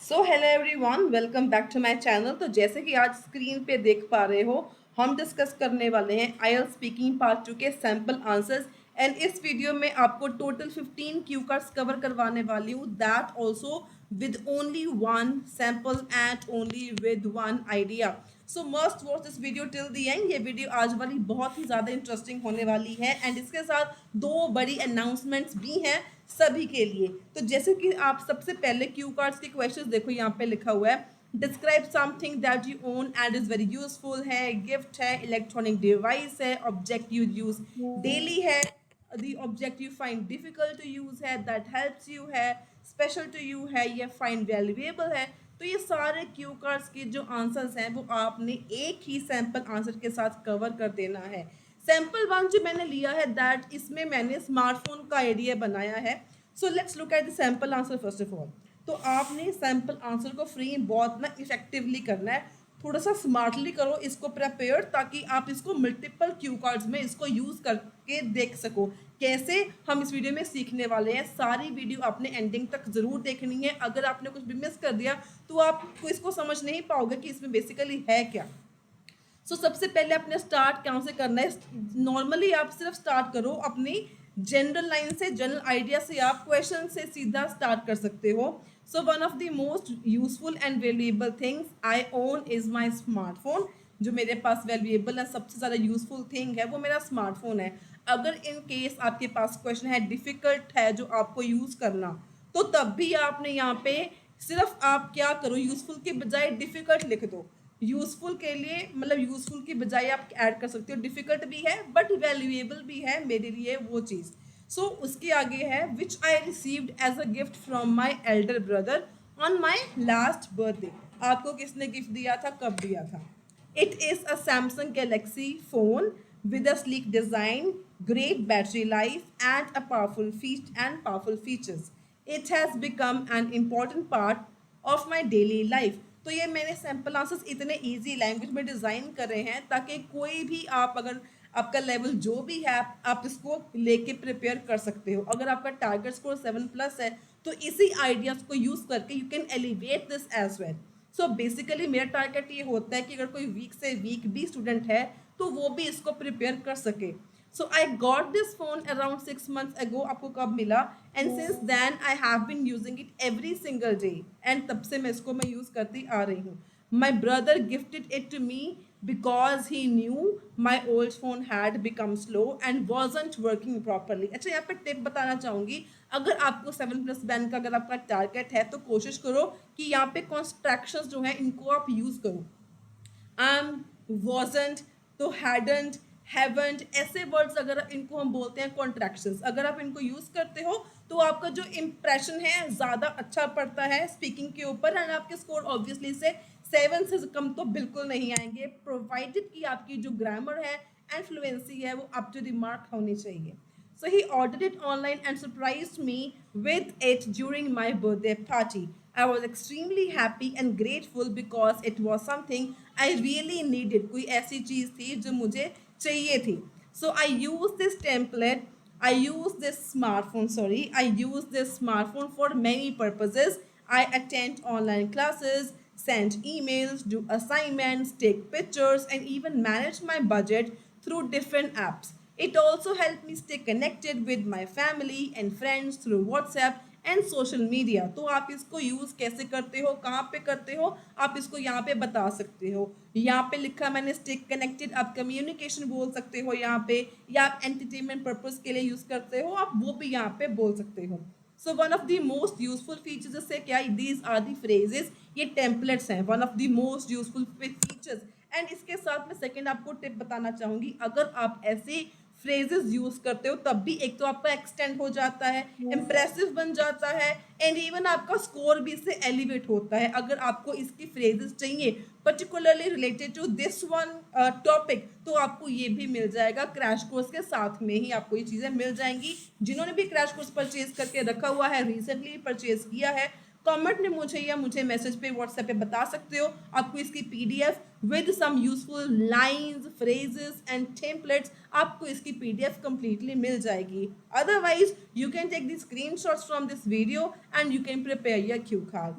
So hello everyone, welcome back to my channel. तो जैसे कि आज स्क्रीन पे देख पा रहे हो, हम डिस्कस करने वाले हैं आईएलटीएस स्पीकिंग पार्ट 2 के सैम्पल आंसर्स। एंड इस वीडियो में आपको टोटल 15 क्यू कार्ड्स कवर करवाने वाली हूँ, that also with only one sample and only with one idea. So must watch this video till the end. ये वीडियो आज वाली बहुत ही ज़्यादा इंटरेस्टिंग होने वाली है एंड इसके साथ दो बड़ी अनाउंसमेंट्स भी हैं सभी के लिए। तो जैसे कि आप सबसे पहले क्यू कार्ड्स के क्वेश्चंस देखो, यहाँ पे लिखा हुआ है describe something that you own and is very useful है, गिफ्ट है, इलेक्ट्रॉनिक डिवाइस है, ऑब्जेक्ट यू यूज डेली है, the object you find difficult to use है, that helps you है, special to you है, या find valuable है। तो ये सारे क्यू कार्ड्स के जो आंसर्स हैं वो आपने एक ही सैंपल आंसर के साथ कवर कर देना है। सैंपल वन जो मैंने लिया है दैट इसमें मैंने स्मार्टफोन का आइडिया बनाया है। So let's look at the sample answer first of all. तो आपने सैंपल आंसर को फ्री बहुत ना इफेक्टिवली करना है, थोड़ा सा स्मार्टली करो इसको प्रिपेयर, ताकि आप इसको मल्टीपल क्यू कार्ड्स में इसको यूज करके देख सको। कैसे हम इस वीडियो में सीखने वाले हैं, सारी वीडियो आपने एंडिंग तक जरूर देखनी है। अगर आपने कुछ भी मिस कर दिया तो आपको इसको समझ नहीं पाओगे कि इसमें बेसिकली है क्या। सबसे पहले आपने स्टार्ट कहाँ से करना है। नॉर्मली आप सिर्फ स्टार्ट करो अपनी जनरल लाइन से, जनरल आइडिया से, आप क्वेश्चन से सीधा स्टार्ट कर सकते हो। So one of the most useful and valuable things I own is my smartphone. जो मेरे पास वैल्यूएबल है, सबसे ज़्यादा यूजफुल थिंग है वो मेरा स्मार्टफोन है। अगर इन केस आपके पास क्वेश्चन है डिफ़िकल्ट है जो आपको यूज़ करना, तो तब भी आपने यहाँ पे सिर्फ आप क्या करो, यूजफुल के बजाय डिफ़िकल्ट लिख दो। यूजफुल के लिए मतलब यूजफुल की बजाय आप ऐड कर सकते हो डिफिकल्ट भी है बट वैल्यूएबल भी है मेरे लिए वो चीज़। उसके आगे है which I received as a gift from my elder brother on my last birthday. आपको किसने गिफ्ट दिया था, कब दिया था? It is a Samsung Galaxy phone with a sleek design, great battery life and a powerful features. It has become an important part of my daily life. तो ये मैंने सैम्पल आंसर्स इतने इजी लैंग्वेज में design कर रहे हैं ताकि कोई भी आप, अगर आपका लेवल जो भी है आप इसको लेके प्रिपेयर कर सकते हो। अगर आपका टारगेट स्कोर 7+ है तो इसी आइडियाज़ को यूज़ करके you can elevate this as well. Basically मेरा टारगेट ये होता है कि अगर कोई वीक से वीक भी स्टूडेंट है तो वो भी इसको प्रिपेयर कर सके। I got this phone around 6 months ago। आपको कब मिला? And since then I have been using it every single day. And तब से मैं इसको यूज़ करती आ रही हूँ। My brother gifted it to me because he knew my old phone had become slow and wasn't working properly. अच्छा, यहाँ पे टिप बताना चाहूँगी, अगर आपको 7+ बैंड का अगर आपका टारगेट है तो कोशिश करो कि यहाँ पे कॉन्स्ट्रैक्शंस जो है इनको आप यूज़ करो। wasn't, तो hadn't, haven't, ऐसे वर्ड्स अगर इनको हम बोलते हैं कॉन्ट्रैक्शंस, अगर आप इनको यूज करते हो तो आपका जो इम्प्रेशन है ज़्यादा अच्छा पड़ता है स्पीकिंग के ऊपर एंड आपके स्कोर ऑब्वियसली से 7 से कम तो बिल्कुल नहीं आएंगे, प्रोवाइडेड कि आपकी जो ग्रामर है एंड फ्लुएंसी है वो अप टू द मार्क होनी चाहिए। So he ordered it online and surprised me with it during my birthday party. I was extremely happy and grateful because it was something I really needed. कोई ऐसी चीज़ थी जो मुझे चाहिए थी। I use this template. I use this smartphone for many purposes. I attend online classes, send emails, do assignments, take pictures, and even manage my budget through different apps. It also helped me stay connected with my family and friends through WhatsApp and social media. तो आप इसको use कैसे करते हो, कहाँ पे करते हो, आप इसको यहाँ पे बता सकते हो। यहाँ पे लिखा मैंने स्टे कनेक्टेड, आप कम्युनिकेशन बोल सकते हो यहाँ पे, या आप एंटरटेनमेंट पर्पस के लिए यूज़ करते हो, आप वो भी यहाँ पे बोल सकते हो। One of the most useful features से क्या, दीज आर दी फ्रेजेस, ये टेम्पलेट्स हैं, one of the most useful features. And इसके साथ मैं सेकेंड आपको टिप बताना चाहूँगी, अगर आप ऐसे फ्रेजेस यूज करते हो तब भी एक तो आपका एक्सटेंड हो जाता है, इम्प्रेसिव बन जाता है एंड इवन आपका स्कोर भी इससे एलिवेट होता है। अगर आपको इसकी फ्रेजेस चाहिए particularly related to this one topic तो आपको ये भी मिल जाएगा, क्रैश कोर्स के साथ में ही आपको ये चीज़ें मिल जाएंगी। जिन्होंने भी क्रैश कोर्स परचेज करके रखा हुआ है, रिसेंटली परचेज किया है, कमेंट में मुझे या मुझे मैसेज पे व्हाट्सएप पे बता सकते हो। आपको इसकी PDF with some useful lines, phrases and templates, आपको इसकी पीडीएफ कंप्लीटली मिल जाएगी। Otherwise you can take the screenshots from this video and you can prepare your cue card.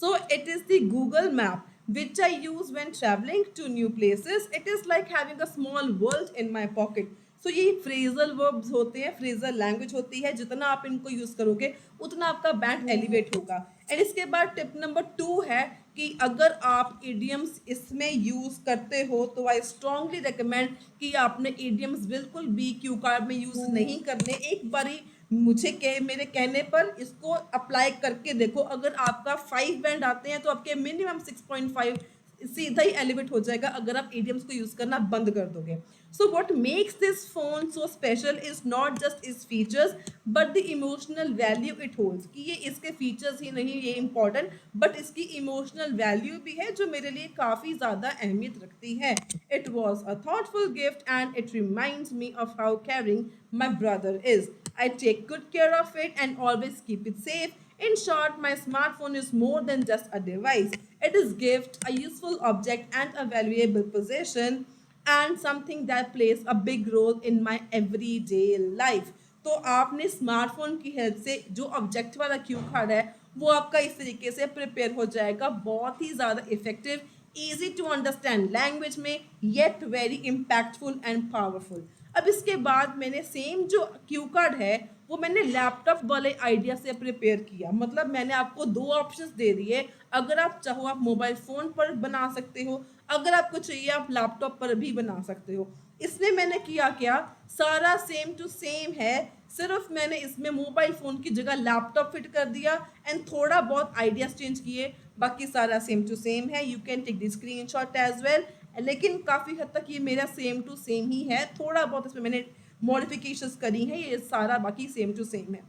So it is the Google Map which I use when traveling to new places. It is like having a small world in my pocket. So ये phrasal verbs होते हैं, phrasal language होती है, जितना आप इनको use करोगे उतना आपका बैंड एलिवेट होगा। एंड इसके बाद टिप नंबर 2 है कि अगर आप इडियम्स इसमें यूज करते हो तो आई स्ट्रांगली रिकमेंड कि आपने इडियम्स बिल्कुल भी क्यू कार्ड में यूज नहीं करने। एक बारी मेरे कहने पर इसको अप्लाई करके देखो, अगर आपका 5 बैंड आते हैं तो आपके मिनिमम 6.5 सीधा ही एलिवेट हो जाएगा अगर आप इडियम्स को यूज करना बंद कर दोगे। So what makes this phone so special is not just its features but the emotional value it holds, कि ये इसके फीचर्स ही नहीं ये इंपॉर्टेंट बट इसकी इमोशनल वैल्यू भी है जो मेरे लिए काफ़ी ज़्यादा अहमियत रखती है। It was a thoughtful gift and it reminds me of how caring my brother is. I take good care of it and always keep it safe. In short, my smartphone is more than just a device. It is a gift, a useful object, and a valuable possession, and something that plays a big role in my everyday life. तो आपने smartphone की help से जो object वाला Q card है वो आपका इस तरीके से प्रिपेयर हो जाएगा, बहुत ही ज़्यादा effective, easy to understand language में, yet very impactful and powerful. अब इसके बाद मैंने सेम जो क्यू कार्ड है वो मैंने लैपटॉप वाले आइडिया से प्रिपेयर किया। मतलब मैंने आपको 2 ऑप्शंस दे दिए, अगर आप चाहो आप मोबाइल फ़ोन पर बना सकते हो, अगर आपको चाहिए आप लैपटॉप पर भी बना सकते हो। इसमें मैंने किया क्या, सारा सेम टू सेम है, सिर्फ मैंने इसमें मोबाइल फ़ोन की जगह लैपटॉप फिट कर दिया एंड थोड़ा बहुत आइडियाज चेंज किए, बाकी सारा सेम टू सेम है। You can take the screenshot as well, लेकिन काफ़ी हद तक ये मेरा सेम टू सेम ही है, थोड़ा बहुत इसमें मैंने मॉडिफिकेशंस करी हैं, ये सारा बाकी सेम टू सेम है।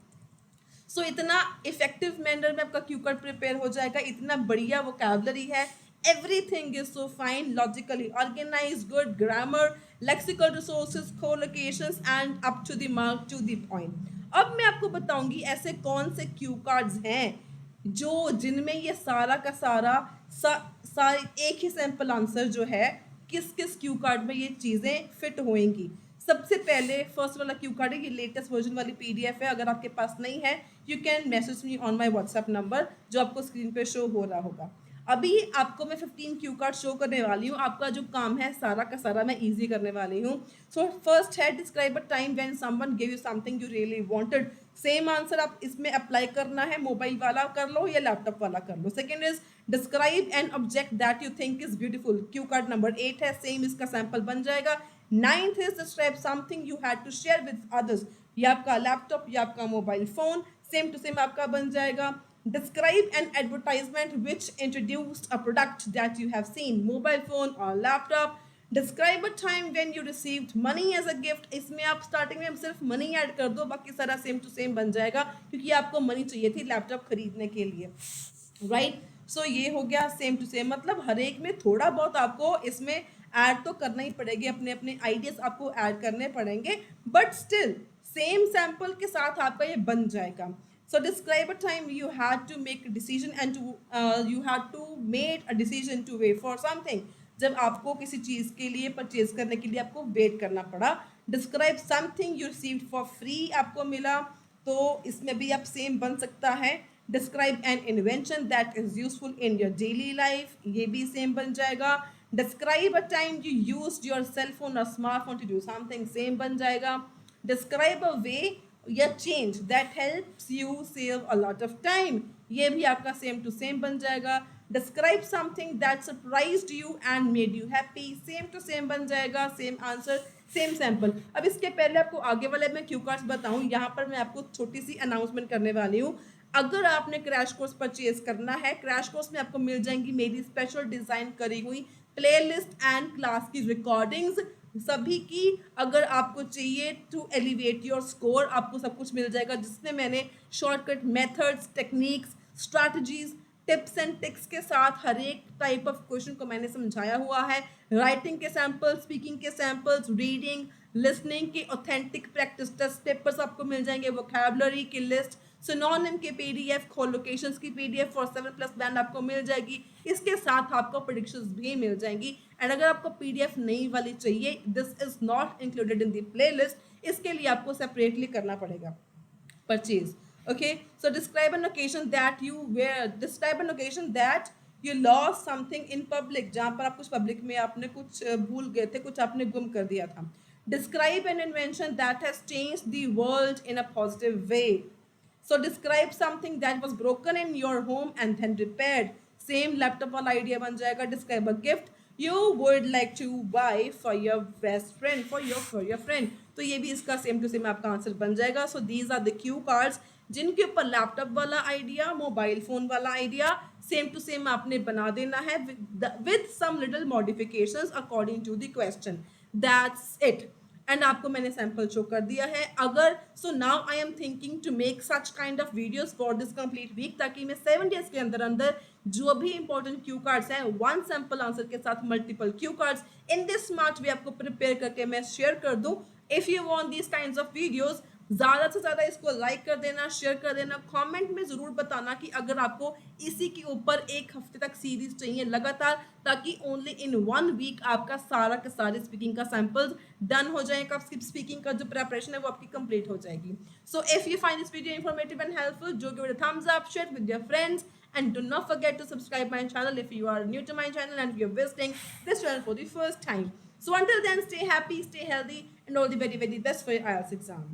सो इतना इफेक्टिव मैनर में आपका क्यू कार्ड प्रिपेयर हो जाएगा, इतना बढ़िया वोकैबुलरी है, everything is so fine, logically organized, good grammar, lexical resources, collocations and up to the mark, to the point. अब मैं आपको बताऊंगी ऐसे कौन से क्यू कार्ड्स हैं जो जिनमें ये सारा का सारा एक ही सैंपल आंसर जो है किस किस क्यू कार्ड में ये चीज़ें फिट होएंगी। सबसे पहले फर्स्ट वाला क्यू कार्ड है, ये लेटेस्ट वर्जन वाली पीडीएफ है, अगर आपके पास नहीं है you can message me on my WhatsApp number जो आपको स्क्रीन पे शो हो रहा होगा। अभी आपको मैं 15 क्यू कार्ड शो करने वाली हूँ, आपका जो काम है सारा का सारा मैं इजी करने वाली हूँ। सो फर्स्ट है describe a time when someone give you something you really wanted. Same answer आप इसमें अप्लाई करना है, मोबाइल वाला कर लो या लैपटॉप वाला कर लो। Second is describe an object that you think is beautiful, cue card number 8 है, सेम इसका सैंपल बन जाएगा। 9th is describe something you had to share with others, या आपका लैपटॉप या आपका mobile phone, same to same आपका बन जाएगा। Describe an advertisement which introduced a product that you have seen, mobile phone or laptop. Describe a time when you received money as a gift. इसमें आप starting में सिर्फ money add कर दो, बाकी सारा सेम टू सेम बन जाएगा क्योंकि आपको मनी चाहिए थी लैपटॉप खरीदने के लिए, राइट। सो ये हो गया सेम टू सेम, मतलब हर एक में थोड़ा बहुत आपको इसमें ऐड तो करना ही पड़ेगी, अपने अपने आइडियाज आपको ऐड करने पड़ेंगे, बट स्टिल सेम सैंपल के साथ आपका ये बन जाएगा। So describe a time you had to make a decision and you had to made a decision to wait for something. जब आपको किसी चीज़ के लिए परचेज करने के लिए आपको वेट करना पड़ा। Describe something you received for free, आपको मिला, तो इसमें भी आप सेम बन सकता है। Describe an invention that is useful in your daily life, ये भी सेम बन जाएगा। Describe a time you used your cell phone or smartphone to do something, same बन जाएगा। Describe a way या change that helps you save a lot of time, ये भी आपका सेम टू सेम बन जाएगा। Describe something that surprised you and made you happy, same to same बन जाएगा, सेम आंसर सेम सैंपल। अब इसके पहले आपको आगे वाले मैं क्यू कार्ड्स बताऊं, यहाँ पर मैं आपको छोटी सी अनाउंसमेंट करने वाली हूँ। अगर आपने क्रैश कोर्स परचेज करना है, क्रैश कोर्स में आपको मिल जाएंगी मेरी स्पेशल डिज़ाइन करी हुई प्लेलिस्ट एंड क्लास की रिकॉर्डिंग्स सभी की। अगर आपको चाहिए टू एलिवेट योर स्कोर, आपको सब कुछ मिल जाएगा जिसमें मैंने shortcut methods, techniques, strategies, tips and tricks के साथ हर एक टाइप ऑफ क्वेश्चन को मैंने समझाया हुआ है। राइटिंग के सैम्पल्स, स्पीकिंग के सैम्पल्स, रीडिंग, लिसनिंग के ऑथेंटिक प्रैक्टिस टेस्ट पेपर्स आपको मिल जाएंगे, वोकैबुलरी की लिस्ट, सिनोनिम के पीडीएफ, कोलोकेशंस की पीडीएफ फॉर 7+ बैंड आपको मिल जाएगी, इसके साथ आपको प्रेडिक्शंस भी मिल जाएंगी। एंड अगर आपको पीडीएफ नई वाली चाहिए, this is not included in the playlist, इसके लिए आपको सेपरेटली करना पड़ेगा purchase. Okay, so describe an occasion that you lost something in public, जहाँ पर आप कुछ पब्लिक में आपने कुछ भूल गए थे, कुछ आपने गुम कर दिया था. Describe an invention that has changed the world in a positive way. So describe something that was broken in your home and then repaired. Same laptop वाला idea बन जाएगा. Describe a gift you would like to buy for your best friend, for your friend. तो ये भी इसका same to same आपका answer बन जाएगा. So these are the cue cards जिनके ऊपर लैपटॉप वाला आइडिया, मोबाइल फोन वाला आइडिया सेम टू सेम आपने बना देना है with some little modifications according to the question. That's it. And आपको मैंने सैम्पल शो कर दिया है. अगर so now I am thinking to make such kind of videos for this complete week, ताकि मैं 7 डेज के अंदर अंदर जो भी इंपॉर्टेंट क्यू कार्ड्स हैं वन सैम्पल आंसर के साथ multiple Q cards in this smart way आपको प्रिपेयर करके मैं शेयर कर दूं. If you want these kinds of videos, ज़्यादा से ज़्यादा इसको लाइक कर देना, शेयर कर देना, कमेंट में ज़रूर बताना कि अगर आपको इसी के ऊपर एक हफ्ते तक सीरीज चाहिए लगातार, ताकि ओनली इन 1 वीक आपका सारा के सारे स्पीकिंग का सैम्पल्स डन हो जाएगा. स्पीकिंग का जो प्रिपरेशन है वो आपकी कंप्लीट हो जाएगी. So if you find this video informative and helpful, जो give it a thumbs up, share with your friends, and do not forget to subscribe my channel if you are new to my channel and you're visiting this channel for the first time. So until then, stay happy, stay healthy, and all the very, very best for your IELTS exam.